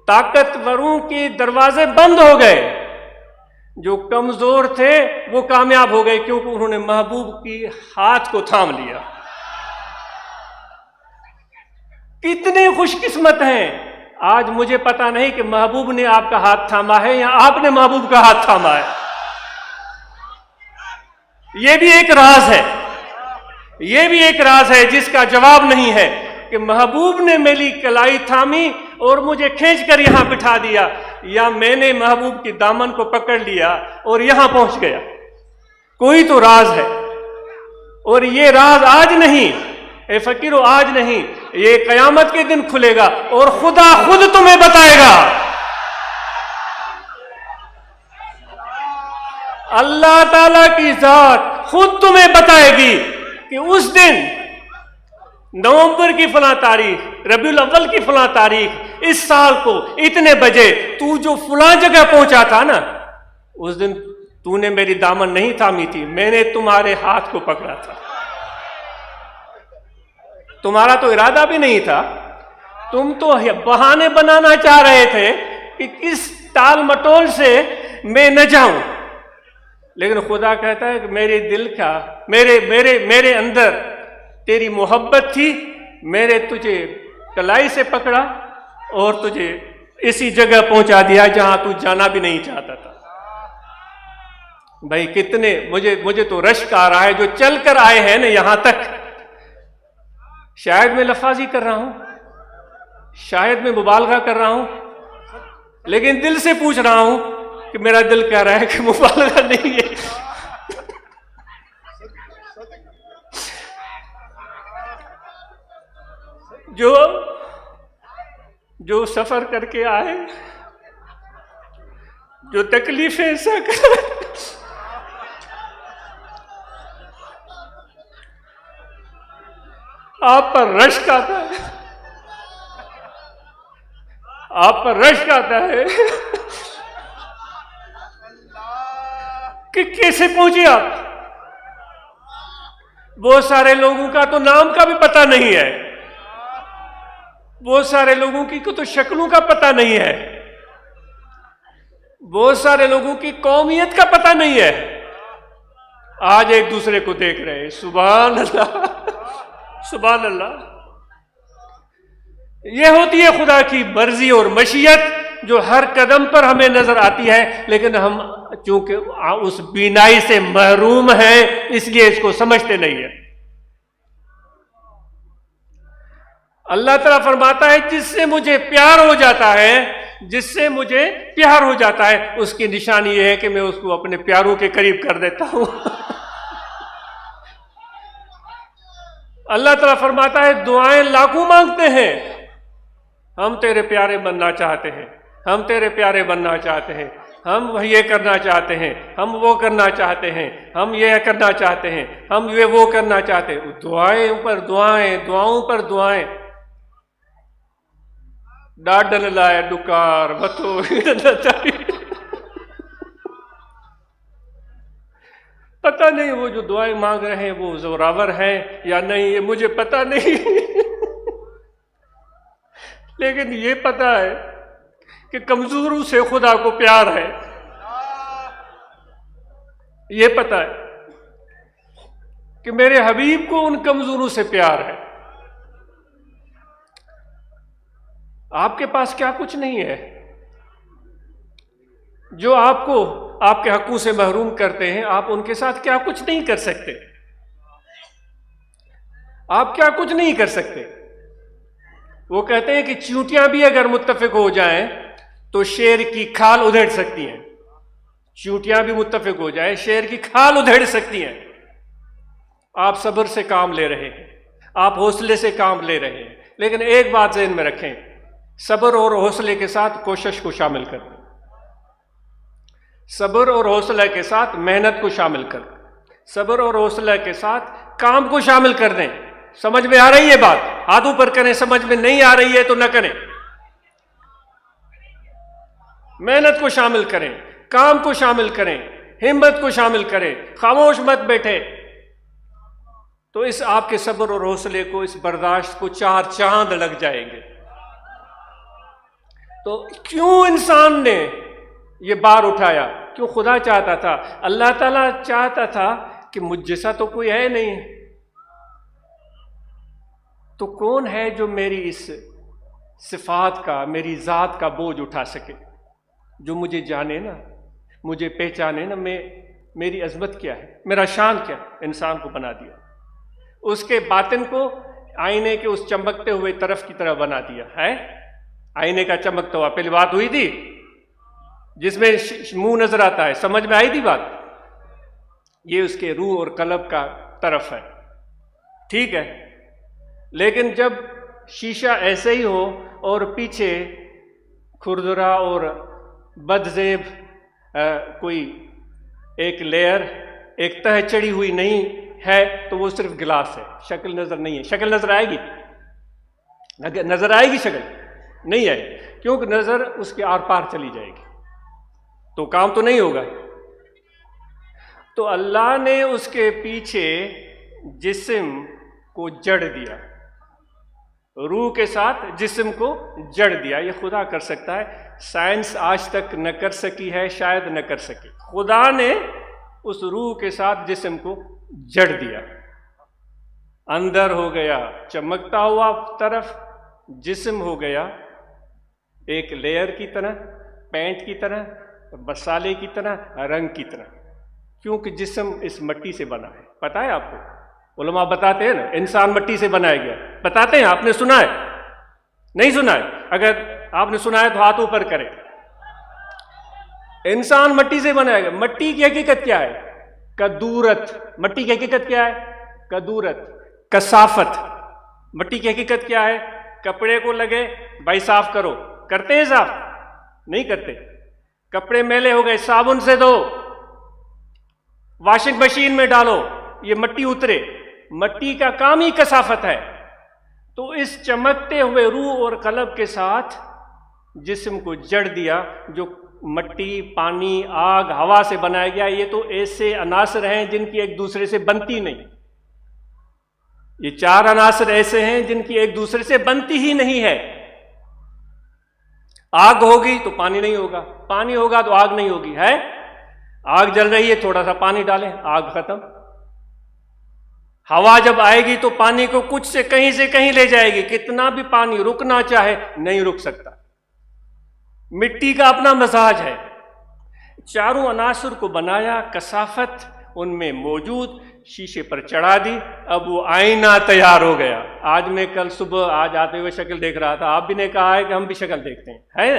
طاقتوروں کے دروازے بند ہو گئے، جو کمزور تھے وہ کامیاب ہو گئے کیونکہ انہوں نے محبوب کی ہاتھ کو تھام لیا۔ کتنے خوش قسمت ہیں۔ آج مجھے پتا نہیں کہ محبوب نے آپ کا ہاتھ تھاما ہے یا آپ نے محبوب کا ہاتھ تھاما ہے، یہ بھی ایک راز ہے، یہ بھی ایک راز ہے جس کا جواب نہیں ہے کہ محبوب نے میری کلائی تھامی اور مجھے کھینچ کر یہاں بٹھا دیا، یا میں نے محبوب کی دامن کو پکڑ لیا اور یہاں پہنچ گیا۔ کوئی تو راز ہے، اور یہ راز آج نہیں، اے فقیرو آج نہیں، یہ قیامت کے دن کھلے گا اور خدا خود تمہیں بتائے گا۔ اللہ تعالیٰ کی ذات خود تمہیں بتائے گی کہ اس دن نومبر کی فلاں تاریخ، ربیع الاول کی فلاں تاریخ، اس سال کو اتنے بجے تو جو فلاں جگہ پہنچا تھا نا، اس دن تو نے میری دامن نہیں تھامی تھی، میں نے تمہارے ہاتھ کو پکڑا تھا۔ تمہارا تو ارادہ بھی نہیں تھا، تم تو بہانے بنانا چاہ رہے تھے کہ کس ٹال مٹول سے میں نہ جاؤں، لیکن خدا کہتا ہے کہ میرے دل کا میرے اندر تیری محبت تھی، میں نے تجھے کلائی سے پکڑا اور تجھے اسی جگہ پہنچا دیا جہاں تو جانا بھی نہیں چاہتا تھا۔ بھائی کتنے مجھے تو رشک آ رہا ہے جو چل کر آئے ہیں نا یہاں تک۔ شاید میں لفاظی کر رہا ہوں، شاید میں مبالغہ کر رہا ہوں، لیکن دل سے پوچھ رہا ہوں کہ میرا دل کہہ رہا ہے کہ مبالغہ نہیں ہے۔ جو سفر کر کے آئے، جو تکلیفیں سہ کر آپ پر رشک آتا ہے، آپ پر رشک آتا ہے کہ کیسے پہنچے آپ۔ بہت سارے لوگوں کا تو نام کا بھی پتہ نہیں ہے، بہت سارے لوگوں کی تو شکلوں کا پتہ نہیں ہے، بہت سارے لوگوں کی قومیت کا پتہ نہیں ہے، آج ایک دوسرے کو دیکھ رہے ہیں۔ سبحان اللہ، سبحان اللہ۔ یہ ہوتی ہے خدا کی مرضی اور مشیت جو ہر قدم پر ہمیں نظر آتی ہے، لیکن ہم چونکہ اس بینائی سے محروم ہیں اس لیے اس کو سمجھتے نہیں ہیں۔ اللہ تعالیٰ فرماتا ہے جس سے مجھے پیار ہو جاتا ہے، جس سے مجھے پیار ہو جاتا ہے، اس کی نشانی یہ ہے کہ میں اس کو اپنے پیاروں کے قریب کر دیتا ہوں۔ اللہ تعالیٰ فرماتا ہے دعائیں لاکھوں مانگتے ہیں، ہم تیرے پیارے بننا چاہتے ہیں، ہم تیرے پیارے بننا چاہتے ہیں، ہم یہ کرنا چاہتے ہیں، ہم وہ کرنا چاہتے ہیں، ہم یہ کرنا چاہتے ہیں، ہم یہ وہ کرنا چاہتے ہیں۔ دعائیں پر دعائیں، دعاؤں پر دعائیں۔ ڈاڈل لائے ڈکار بتو پتہ نہیں وہ جو دعائیں مانگ رہے ہیں وہ زوراور ہیں یا نہیں، یہ مجھے پتہ نہیں، لیکن یہ پتہ ہے کہ کمزوروں سے خدا کو پیار ہے، یہ پتہ ہے کہ میرے حبیب کو ان کمزوروں سے پیار ہے۔ آپ کے پاس کیا کچھ نہیں ہے جو آپ کو آپ کے حقوق سے محروم کرتے ہیں، آپ ان کے ساتھ کیا کچھ نہیں کر سکتے، آپ کیا کچھ نہیں کر سکتے۔ وہ کہتے ہیں کہ چیونٹیاں بھی اگر متفق ہو جائیں تو شیر کی کھال ادھیڑ سکتی ہیں، چیونٹیاں بھی متفق ہو جائیں شیر کی کھال ادھیڑ سکتی ہیں۔ آپ صبر سے کام لے رہے ہیں، آپ حوصلے سے کام لے رہے ہیں، لیکن ایک بات ذہن میں رکھیں، صبر اور حوصلے کے ساتھ کوشش کو شامل کر دیں، صبر اور حوصلے کے ساتھ محنت کو شامل کر دیں، صبر اور حوصلے کے ساتھ کام کو شامل کر دیں۔ سمجھ میں آ رہی ہے بات؟ ہاتھوں پر کریں، سمجھ میں نہیں آ رہی ہے تو نہ کریں۔ محنت کو شامل کریں، کام کو شامل کریں، ہمت کو شامل کریں، خاموش مت بیٹھے، تو اس آپ کے صبر اور حوصلے کو، اس برداشت کو 4 چاند لگ جائیں گے۔ تو کیوں انسان نے یہ بار اٹھایا؟ کیوں خدا چاہتا تھا، اللہ تعالیٰ چاہتا تھا کہ مجھ جیسا تو کوئی ہے نہیں، تو کون ہے جو میری اس صفات کا، میری ذات کا بوجھ اٹھا سکے، جو مجھے جانے نا، مجھے پہچانے نا، میری عظمت کیا ہے، میرا شان کیا ہے۔ انسان کو بنا دیا، اس کے باطن کو آئینے کے اس چمکتے ہوئے طرف کی طرح بنا دیا ہے۔ آئینے کا چمکتا ہوا، پہلی بات ہوئی تھی جس میں منہ نظر آتا ہے، سمجھ میں آئی تھی بات؟ یہ اس کے روح اور قلب کا طرف ہے، ٹھیک ہے۔ لیکن جب شیشہ ایسے ہی ہو اور پیچھے کھردرا اور بدزیب کوئی ایک لیئر، ایک تہ چڑھی ہوئی نہیں ہے، تو وہ صرف گلاس ہے، شکل نظر نہیں ہے۔ شکل نظر آئے گی؟ نظر آئے گی؟ شکل نہیں آئے، کیونکہ نظر اس کے آر پار چلی جائے گی، تو کام تو نہیں ہوگا۔ تو اللہ نے اس کے پیچھے جسم کو جڑ دیا، روح کے ساتھ جسم کو جڑ دیا۔ یہ خدا کر سکتا ہے، سائنس آج تک نہ کر سکی ہے، شاید نہ کر سکے۔ خدا نے اس روح کے ساتھ جسم کو جڑ دیا، اندر ہو گیا چمکتا ہوا طرف، جسم ہو گیا ایک لیئر کی طرح، پینٹ کی طرح، مسالے کی طرح، رنگ کی طرح، کیونکہ جسم اس مٹی سے بنا ہے۔ پتہ ہے آپ کو؟ علماء بتاتے ہیں نا، انسان مٹی سے بنایا گیا، بتاتے ہیں۔ آپ نے سنا ہے؟ نہیں سنا ہے؟ اگر آپ نے سنا ہے تو ہاتھ اوپر کریں۔ انسان مٹی سے بنایا گیا۔ مٹی کی حقیقت کیا ہے؟ کدورت۔ مٹی کی حقیقت کیا ہے؟ کدورت، کثافت۔ مٹی کی حقیقت کیا ہے؟ کپڑے کو لگے بھائی صاف کرو، کرتے ہیں صاف؟ نہیں کرتے۔ کپڑے میلے ہو گئے، صابن سے دھو، واشنگ مشین میں ڈالو، یہ مٹی اترے۔ مٹی کا کام ہی کثافت ہے۔ تو اس چمکتے ہوئے روح اور قلب کے ساتھ جسم کو جڑ دیا، جو مٹی، پانی، آگ، ہوا سے بنایا گیا۔ یہ تو ایسے عناصر ہیں جن کی ایک دوسرے سے بنتی نہیں۔ یہ 4 عناصر ایسے ہیں جن کی ایک دوسرے سے بنتی ہی نہیں ہے۔ آگ ہوگی تو پانی نہیں ہوگا، پانی ہوگا تو آگ نہیں ہوگی، ہے؟ آگ جل رہی ہے، تھوڑا سا پانی ڈالیں، آگ ختم۔ ہوا جب آئے گی تو پانی کو کچھ سے کہیں لے جائے گی، کتنا بھی پانی رکنا چاہے نہیں رک سکتا۔ مٹی کا اپنا مزاج ہے۔ 4 عناصر کو بنایا، کثافت ان میں موجود، شیشے پر چڑھا دی، اب وہ آئینہ تیار ہو گیا۔ آج میں کل صبح آج آتے ہوئے شکل دیکھ رہا تھا، آپ بھی نے کہا ہے کہ ہم بھی شکل دیکھتے ہیں، ہے؟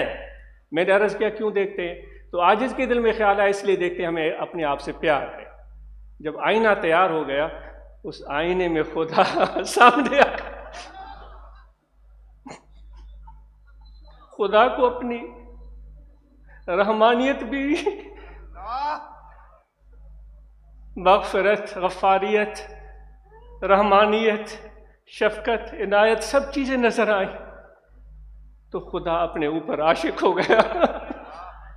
میں نے عرض کیا کیوں دیکھتے ہیں؟ تو آج اس کے دل میں خیال ہے اس لیے دیکھتے ہیں، ہمیں اپنے آپ سے پیار ہے۔ جب آئینہ تیار ہو گیا، اس آئینے میں خدا سامنے آ گیا۔ خدا کو اپنی رحمانیت بھی، مغفرت، غفاریت، رحمانیت، شفقت، عنایت، سب چیزیں نظر آئیں، تو خدا اپنے اوپر عاشق ہو گیا۔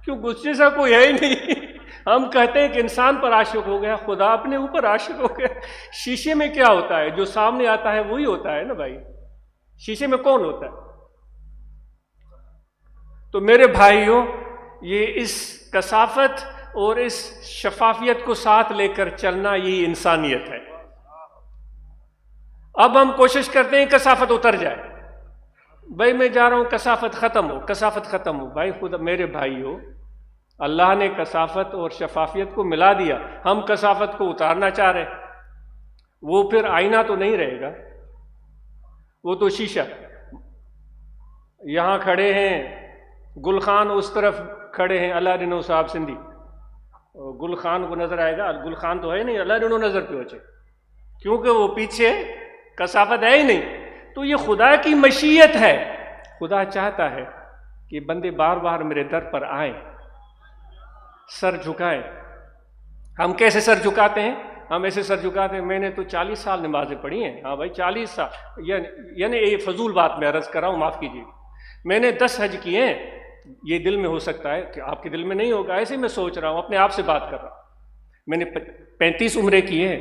کیونکہ اس جیسا کوئی ہے ہی نہیں۔ ہم کہتے ہیں کہ انسان پر عاشق ہو گیا، خدا اپنے اوپر عاشق ہو گیا۔ شیشے میں کیا ہوتا ہے؟ جو سامنے آتا ہے وہی ہوتا ہے نا بھائی، شیشے میں کون ہوتا ہے؟ تو میرے بھائیوں، یہ اس کثافت اور اس شفافیت کو ساتھ لے کر چلنا، یہی انسانیت ہے۔ اب ہم کوشش کرتے ہیں کثافت اتر جائے، بھائی میں جا رہا ہوں کثافت ختم ہو، کثافت ختم ہو۔ بھائی خدا، میرے بھائیوں، اللہ نے کثافت اور شفافیت کو ملا دیا، ہم کثافت کو اتارنا چاہ رہے، وہ پھر آئینہ تو نہیں رہے گا، وہ تو شیشہ۔ یہاں کھڑے ہیں گل خان، اس طرف کھڑے ہیں اللہ رنو صاحب سندھی، گل خان کو نظر آئے گا، گل خان تو ہے نہیں، اللہ رنو نظر پہ بچے، کیونکہ وہ پیچھے کثافت ہے ہی نہیں۔ تو یہ خدا کی مشیت ہے، خدا چاہتا ہے کہ بندے بار بار میرے در پر آئیں، سر جھکائیں۔ ہم کیسے سر جھکاتے ہیں؟ ہم ایسے سر جھکاتے ہیں، میں نے تو 40 سال نمازیں پڑھی ہیں۔ ہاں بھائی 40 سال، یعنی یہ فضول بات میں عرض کر رہا ہوں، معاف کیجیے۔ میں نے 10 حج کیے ہیں، یہ دل میں ہو سکتا ہے کہ آپ کے دل میں نہیں ہوگا، ایسے میں سوچ رہا ہوں، اپنے آپ سے بات کر رہا ہوں۔ میں نے 35 عمرے کیے ہیں۔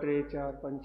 3 4 5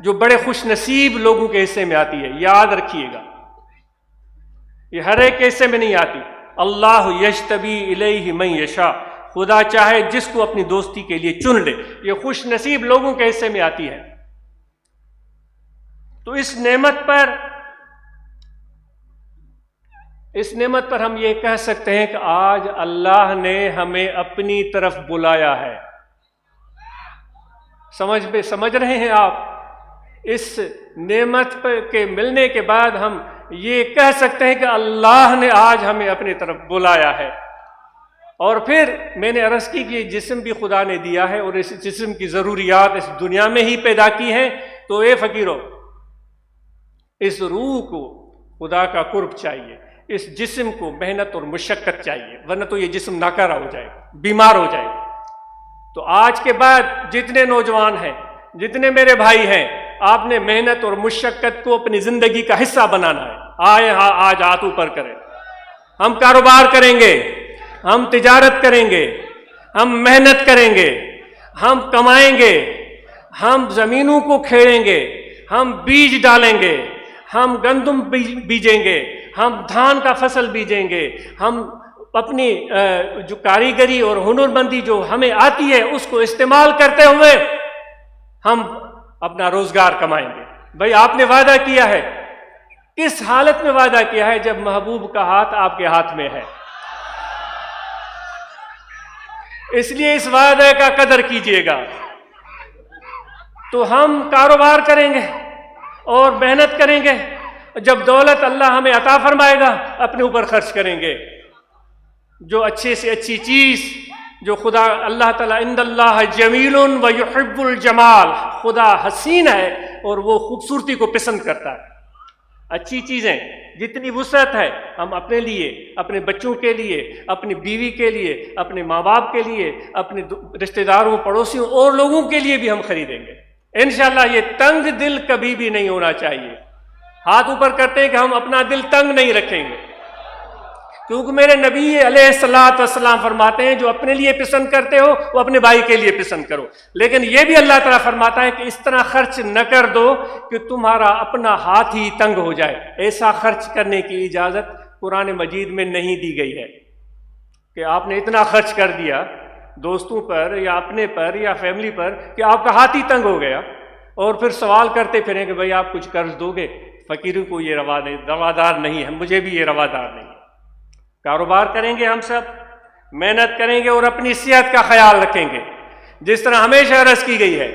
جو بڑے خوش نصیب لوگوں کے حصے میں آتی ہے. یاد رکھیے گا، یہ ہر ایک کے حصے میں نہیں آتی. اللہ یجتبی الیہ من یشاء، خدا چاہے جس کو اپنی دوستی کے لیے چن لے. یہ خوش نصیب لوگوں کے حصے میں آتی ہے. تو اس نعمت پر ہم یہ کہہ سکتے ہیں کہ آج اللہ نے ہمیں اپنی طرف بلایا ہے. سمجھ رہے ہیں آپ؟ اس نعمت کے ملنے کے بعد ہم یہ کہہ سکتے ہیں کہ اللہ نے آج ہمیں اپنی طرف بلایا ہے. اور پھر میں نے عرض کی کہ جسم بھی خدا نے دیا ہے اور اس جسم کی ضروریات اس دنیا میں ہی پیدا کی ہیں. تو اے فقیروں، اس روح کو خدا کا قرب چاہیے، اس جسم کو محنت اور مشقت چاہیے، ورنہ تو یہ جسم ناکارہ ہو جائے، بیمار ہو جائے. تو آج کے بعد جتنے نوجوان ہیں، جتنے میرے بھائی ہیں، آپ نے محنت اور مشقت کو اپنی زندگی کا حصہ بنانا ہے. آج ہاتھ اوپر کریں. ہم کاروبار کریں گے، ہم تجارت کریں گے، ہم محنت کریں گے، ہم کمائیں گے، ہم زمینوں کو کھیڑیں گے، ہم بیج ڈالیں گے، ہم گندم بیجیں گے، ہم دھان کا فصل بیجیں گے، ہم اپنی جو کاریگری اور ہنرمندی جو ہمیں آتی ہے اس کو استعمال کرتے ہوئے ہم اپنا روزگار کمائیں گے. بھائی آپ نے وعدہ کیا ہے، کس حالت میں وعدہ کیا ہے؟ جب محبوب کا ہاتھ آپ کے ہاتھ میں ہے. اس لیے اس وعدے کا قدر کیجئے گا. تو ہم کاروبار کریں گے اور محنت کریں گے. جب دولت اللہ ہمیں عطا فرمائے گا اپنے اوپر خرچ کریں گے. جو اچھے سے اچھی چیز جو خدا اللہ تعالیٰ عند اللہ جمیل و یحب الجمال، خدا حسین ہے اور وہ خوبصورتی کو پسند کرتا ہے. اچھی چیزیں جتنی وسعت ہے ہم اپنے لیے، اپنے بچوں کے لیے، اپنی بیوی کے لیے، اپنے ماں باپ کے لیے، اپنے رشتہ داروں پڑوسیوں اور لوگوں کے لیے بھی ہم خریدیں گے انشاءاللہ. یہ تنگ دل کبھی بھی نہیں ہونا چاہیے. ہاتھ اوپر کرتے ہیں کہ ہم اپنا دل تنگ نہیں رکھیں گے، کیونکہ میرے نبی علیہ الصلوۃ والسلام فرماتے ہیں جو اپنے لیے پسند کرتے ہو وہ اپنے بھائی کے لیے پسند کرو. لیکن یہ بھی اللہ تعالیٰ فرماتا ہے کہ اس طرح خرچ نہ کر دو کہ تمہارا اپنا ہاتھ ہی تنگ ہو جائے. ایسا خرچ کرنے کی اجازت قرآن مجید میں نہیں دی گئی ہے کہ آپ نے اتنا خرچ کر دیا دوستوں پر یا اپنے پر یا فیملی پر کہ آپ کا ہاتھ ہی تنگ ہو گیا اور پھر سوال کرتے پھریں کہ بھائی آپ کچھ قرض دو گے. فقیروں کو یہ روادار نہیں ہے، مجھے بھی یہ روادار نہیں ہے. کاروبار کریں گے، ہم سب محنت کریں گے اور اپنی صحت کا خیال رکھیں گے. جس طرح ہمیشہ عرض کی گئی ہے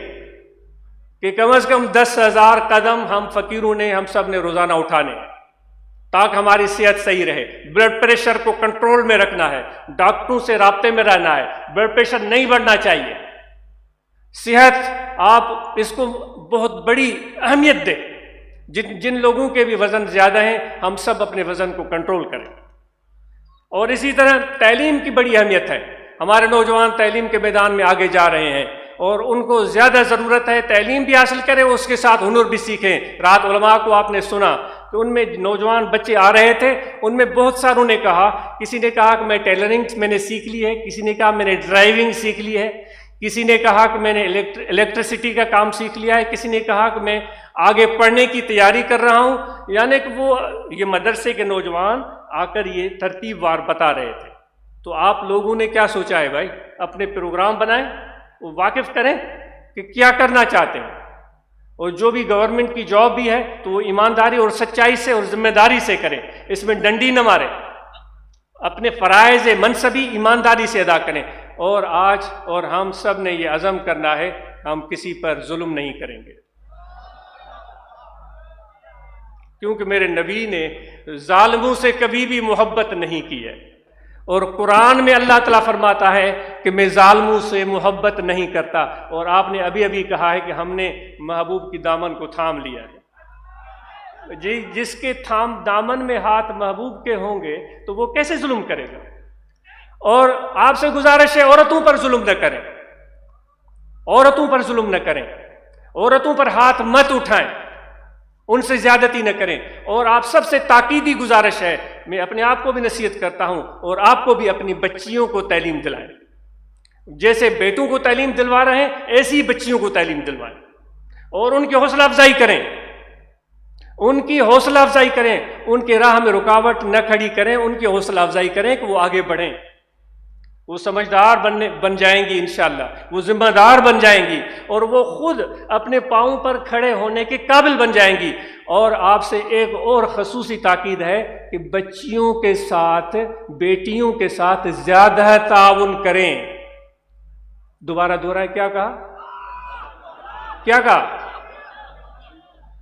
کہ کم از کم 10,000 قدم ہم فقیروں نے، ہم سب نے روزانہ اٹھانے ہیں تاکہ ہماری صحت صحیح رہے. بلڈ پریشر کو کنٹرول میں رکھنا ہے، ڈاکٹروں سے رابطے میں رہنا ہے، بلڈ پریشر نہیں بڑھنا چاہیے. صحت آپ اس کو بہت بڑی اہمیت دیں. جن لوگوں کے بھی وزن زیادہ ہیں ہم سب اپنے وزن کو کنٹرول کریں. اور اسی طرح تعلیم کی بڑی اہمیت ہے. ہمارے نوجوان تعلیم کے میدان میں آگے جا رہے ہیں اور ان کو زیادہ ضرورت ہے تعلیم بھی حاصل کریں، اس کے ساتھ ہنر بھی سیکھیں. رات علماء کو آپ نے سنا کہ ان میں نوجوان بچے آ رہے تھے، ان میں بہت ساروں نے کہا، کسی نے کہا کہ میں ٹیلرنگ میں نے سیکھ لی ہے، کسی نے کہا میں نے ڈرائیونگ سیکھ لی ہے، کسی نے کہا کہ میں نے الیکٹریسٹی کا کام سیکھ لیا ہے، کسی نے کہا کہ میں آگے پڑھنے کی تیاری کر رہا ہوں. یعنی کہ وہ یہ مدرسے کے نوجوان آ کر یہ ترتیب وار بتا رہے تھے. تو آپ لوگوں نے کیا سوچا ہے بھائی؟ اپنے پروگرام بنائیں، وہ واقف کریں کہ کیا کرنا چاہتے ہیں. اور جو بھی گورنمنٹ کی جاب بھی ہے تو وہ ایمانداری اور سچائی سے اور ذمہ داری سے کریں، اس میں ڈنڈی نہ ماریں. اپنے فرائض منصبی ایمانداری سے ادا کریں. اور آج اور ہم سب نے یہ عزم کرنا ہے ہم کسی پر ظلم نہیں کریں گے، کیونکہ میرے نبی نے ظالموں سے کبھی بھی محبت نہیں کی ہے. اور قرآن میں اللہ تعالیٰ فرماتا ہے کہ میں ظالموں سے محبت نہیں کرتا. اور آپ نے ابھی ابھی کہا ہے کہ ہم نے محبوب کی دامن کو تھام لیا ہے. جی جس کے دامن میں ہاتھ محبوب کے ہوں گے تو وہ کیسے ظلم کرے گا؟ اور آپ سے گزارش ہے عورتوں پر ظلم نہ کریں، عورتوں پر ظلم نہ کریں، عورتوں پر ہاتھ مت اٹھائیں، ان سے زیادتی نہ کریں. اور آپ سب سے تاکیدی گزارش ہے، میں اپنے آپ کو بھی نصیحت کرتا ہوں اور آپ کو بھی اپنی بچیوں کو تعلیم دلائیں. جیسے بیٹوں کو تعلیم دلوا رہے ہیں ایسی ہی بچیوں کو تعلیم دلوائیں. اور ان کی حوصلہ افزائی کریں، ان کی حوصلہ افزائی کریں، ان کے راہ میں رکاوٹ نہ کھڑی کریں، ان کی حوصلہ افزائی کریں کہ وہ آگے بڑھیں، وہ سمجھدار بن جائیں گی انشاءاللہ، وہ ذمہ دار بن جائیں گی، اور وہ خود اپنے پاؤں پر کھڑے ہونے کے قابل بن جائیں گی۔ اور آپ سے ایک اور خصوصی تاکید ہے کہ بچیوں کے ساتھ، بیٹیوں کے ساتھ زیادہ تعاون کریں۔ دوبارہ کیا کہا؟ کیا کہا؟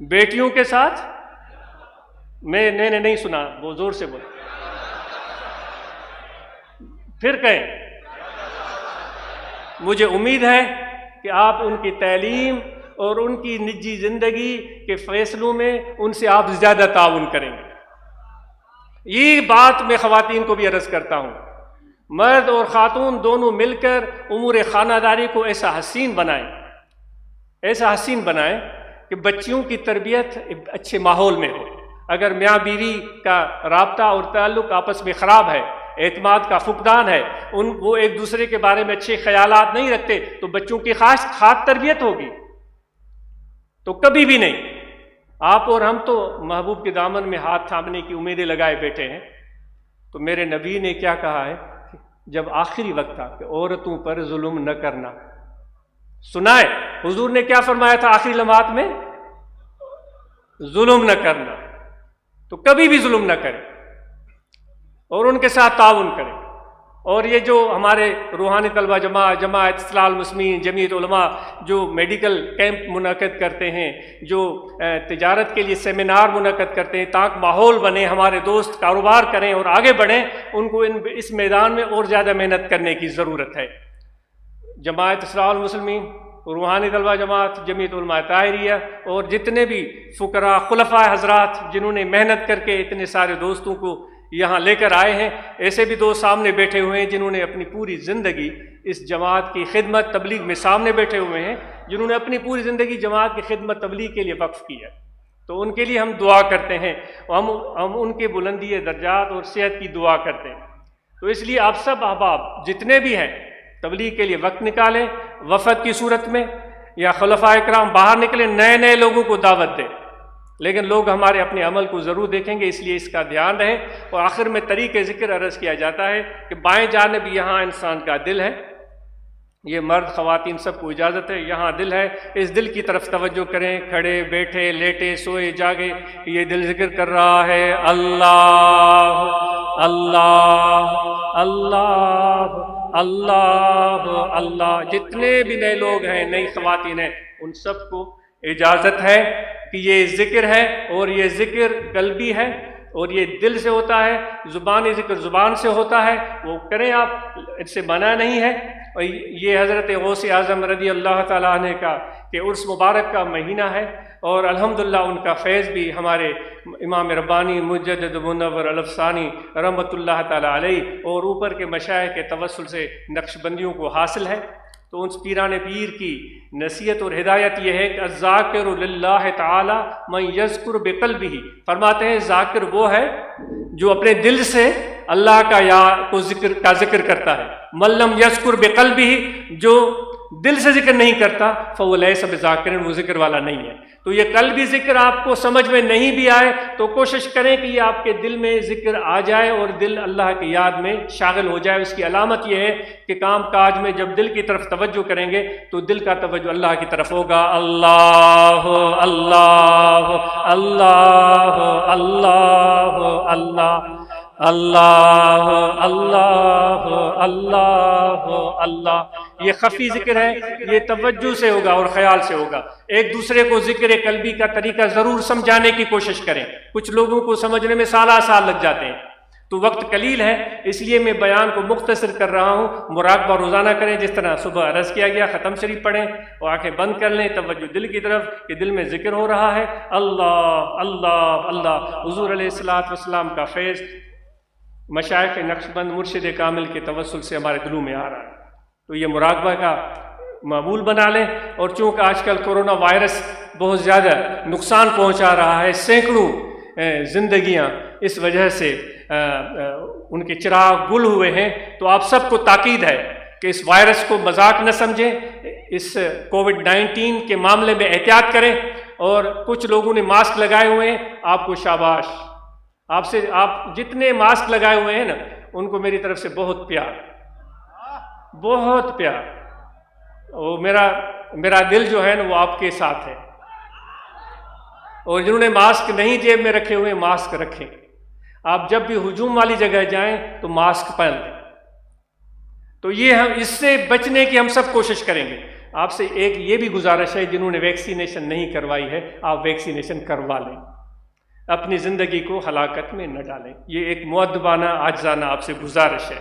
بیٹیوں کے ساتھ، میں نے نہیں سنا، وہ زور سے بول، پھر کہیں۔ مجھے امید ہے کہ آپ ان کی تعلیم اور ان کی نجی زندگی کے فیصلوں میں ان سے آپ زیادہ تعاون کریں گے۔ یہ بات میں خواتین کو بھی عرض کرتا ہوں، مرد اور خاتون دونوں مل کر امور خانہ داری کو ایسا حسین بنائیں کہ بچیوں کی تربیت اچھے ماحول میں ہو۔ اگر میاں بیوی کا رابطہ اور تعلق آپس میں خراب ہے، اعتماد کا فقدان ہے، وہ ایک دوسرے کے بارے میں اچھے خیالات نہیں رکھتے، تو بچوں کی خاص تربیت ہوگی تو کبھی بھی نہیں۔ آپ اور ہم تو محبوب کے دامن میں ہاتھ تھامنے کی امیدیں لگائے بیٹھے ہیں، تو میرے نبی نے کیا کہا ہے؟ جب آخری وقت تھا کہ عورتوں پر ظلم نہ کرنا، سنائے حضور نے کیا فرمایا تھا آخری لمحات میں؟ ظلم نہ کرنا، تو کبھی بھی ظلم نہ کریں اور ان کے ساتھ تعاون کریں۔ اور یہ جو ہمارے روحانی طلبہ جماعت اصلاح المسلمین، جمعیت علماء جو میڈیکل کیمپ منعقد کرتے ہیں، جو تجارت کے لیے سیمینار منعقد کرتے ہیں تاکہ ماحول بنے، ہمارے دوست کاروبار کریں اور آگے بڑھیں، ان کو اس میدان میں اور زیادہ محنت کرنے کی ضرورت ہے۔ جماعت اصلاح المسلمین، روحانی طلبہ جماعت، جمعیت علماء طاہریہ اور جتنے بھی فقراء خلفاء حضرات جنہوں نے محنت کر کے اتنے سارے دوستوں کو یہاں لے کر آئے ہیں، ایسے بھی دوست سامنے بیٹھے ہوئے ہیں جنہوں نے اپنی پوری زندگی اس جماعت کی خدمت تبلیغ میں سامنے بیٹھے ہوئے ہیں، جنہوں نے اپنی پوری زندگی جماعت کی خدمت تبلیغ کے لیے وقف کی ہے، تو ان کے لیے ہم دعا کرتے ہیں، ہم ان کے بلندی درجات اور صحت کی دعا کرتے ہیں۔ تو اس لیے آپ سب احباب جتنے بھی ہیں تبلیغ کے لیے وقت نکالیں، وفد کی صورت میں یا خلفاء کرام باہر نکلیں، نئے لوگوں کو دعوت دیں، لیکن لوگ ہمارے اپنے عمل کو ضرور دیکھیں گے، اس لیے اس کا دھیان رہے۔ اور آخر میں طریق ذکر عرض کیا جاتا ہے کہ بائیں جانب یہاں انسان کا دل ہے، یہ مرد خواتین سب کو اجازت ہے، یہاں دل ہے، اس دل کی طرف توجہ کریں، کھڑے بیٹھے لیٹے سوئے جاگے، یہ دل ذکر کر رہا ہے اللہ اللہ اللہ اللہ اللہ۔ جتنے بھی نئے لوگ ہیں، نئی خواتین ہیں، ان سب کو اجازت ہے کہ یہ ذکر ہے، اور یہ ذکر قلبی ہے اور یہ دل سے ہوتا ہے، زبانی ذکر زبان سے ہوتا ہے، وہ کریں آپ، اس سے منع نہیں ہے۔ اور یہ حضرت غوث اعظم رضی اللہ تعالیٰ عنہ کا کہ عرس مبارک کا مہینہ ہے، اور الحمدللہ ان کا فیض بھی ہمارے امام ربانی مجدد منور الافسانی رحمۃ اللہ تعالیٰ علیہ اور اوپر کے مشائخ کے توسل سے نقش بندیوں کو حاصل ہے۔ تو ان پیران پیر کی نصیحت اور ہدایت یہ ہے کہ الذاکر للہ تعالی من یذکر بقلبہ، فرماتے ہیں ذاکر وہ ہے جو اپنے دل سے اللہ کا ذکر کرتا ہے، من لم یذکر بقلبہ، جو دل سے ذکر نہیں کرتا فَهُوَ لَيْسَ بِذَاکِرٍ، وہ ذکر والا نہیں ہے۔ تو یہ قلبی ذکر آپ کو سمجھ میں نہیں بھی آئے تو کوشش کریں کہ یہ آپ کے دل میں ذکر آ جائے اور دل اللہ کی یاد میں شاغل ہو جائے۔ اس کی علامت یہ ہے کہ کام کاج میں جب دل کی طرف توجہ کریں گے تو دل کا توجہ اللہ کی طرف ہوگا۔ اللہ اللہ اللہ اللہ اللہ اللہ اللہ اللہ اللہ۔ یہ خفی ذکر ہے، یہ توجہ سے ہوگا اور خیال سے ہوگا۔ ایک دوسرے کو ذکر قلبی کا طریقہ ضرور سمجھانے کی کوشش کریں، کچھ لوگوں کو سمجھنے میں سال لگ جاتے ہیں، تو وقت قلیل ہے، اس لیے میں بیان کو مختصر کر رہا ہوں۔ مراقبہ روزانہ کریں، جس طرح صبح عرض کیا گیا، ختم شریف پڑھیں اور آنکھیں بند کر لیں، توجہ دل کی طرف کہ دل میں ذکر ہو رہا ہے اللہ اللہ اللہ۔ حضور علیہ الصلوۃ والسلام کا فیض مشائخ نقش بند مرشد کامل کے توسل سے ہمارے دلوں میں آ رہا ہے، تو یہ مراقبہ کا معمول بنا لیں۔ اور چونکہ آج کل کورونا وائرس بہت زیادہ نقصان پہنچا رہا ہے، سینکڑوں زندگیاں اس وجہ سے ان کے چراغ گل ہوئے ہیں، تو آپ سب کو تاکید ہے کہ اس وائرس کو مذاق نہ سمجھیں، اس کووڈ-19 کے معاملے میں احتیاط کریں، اور کچھ لوگوں نے ماسک لگائے ہوئے ہیں، آپ کو شاباش، آپ جتنے ماسک لگائے ہوئے ہیں نا ان کو میری طرف سے بہت پیار، بہت پیار، وہ میرا دل جو ہے نا وہ آپ کے ساتھ ہے۔ اور جنہوں نے ماسک نہیں جیب میں رکھے ہوئے ماسک رکھیں، آپ جب بھی ہجوم والی جگہ جائیں تو ماسک پہن لیں۔ تو یہ ہم اس سے بچنے کی ہم سب کوشش کریں گے۔ آپ سے ایک یہ بھی گزارش ہے، جنہوں نے ویکسینیشن نہیں کروائی ہے آپ ویکسینیشن کروا لیں، اپنی زندگی کو ہلاکت میں نہ ڈالیں، یہ ایک مؤدبانہ عاجزانہ آپ سے گزارش ہے۔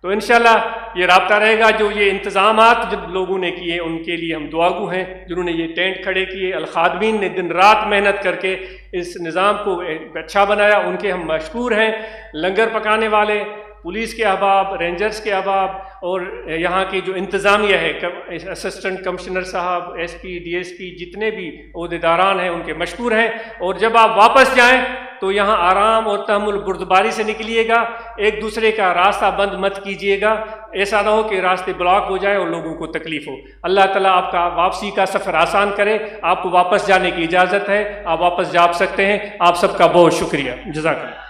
تو انشاءاللہ یہ رابطہ رہے گا۔ جو یہ انتظامات جب لوگوں نے کیے ان کے لیے ہم دعاگو ہیں، جنہوں نے یہ ٹینٹ کھڑے کیے، الخادمین نے دن رات محنت کر کے اس نظام کو اچھا بنایا، ان کے ہم مشکور ہیں۔ لنگر پکانے والے، پولیس کے احباب، رینجرز کے احباب، اور یہاں کی جو انتظامیہ ہے، اسسٹنٹ کمشنر صاحب، S P, D S P, جتنے بھی عہدیداران ہیں ان کے مشکور ہیں۔ اور جب آپ واپس جائیں تو یہاں آرام اور تحمل بردباری سے نکلیے گا، ایک دوسرے کا راستہ بند مت کیجیے گا، ایسا نہ ہو کہ راستے بلاک ہو جائے اور لوگوں کو تکلیف ہو۔ اللہ تعالیٰ آپ کا واپسی کا سفر آسان کرے، آپ کو واپس جانے کی اجازت ہے، آپ واپس جا سکتے ہیں۔ آپ سب کا بہت شکریہ، جزاک اللہ۔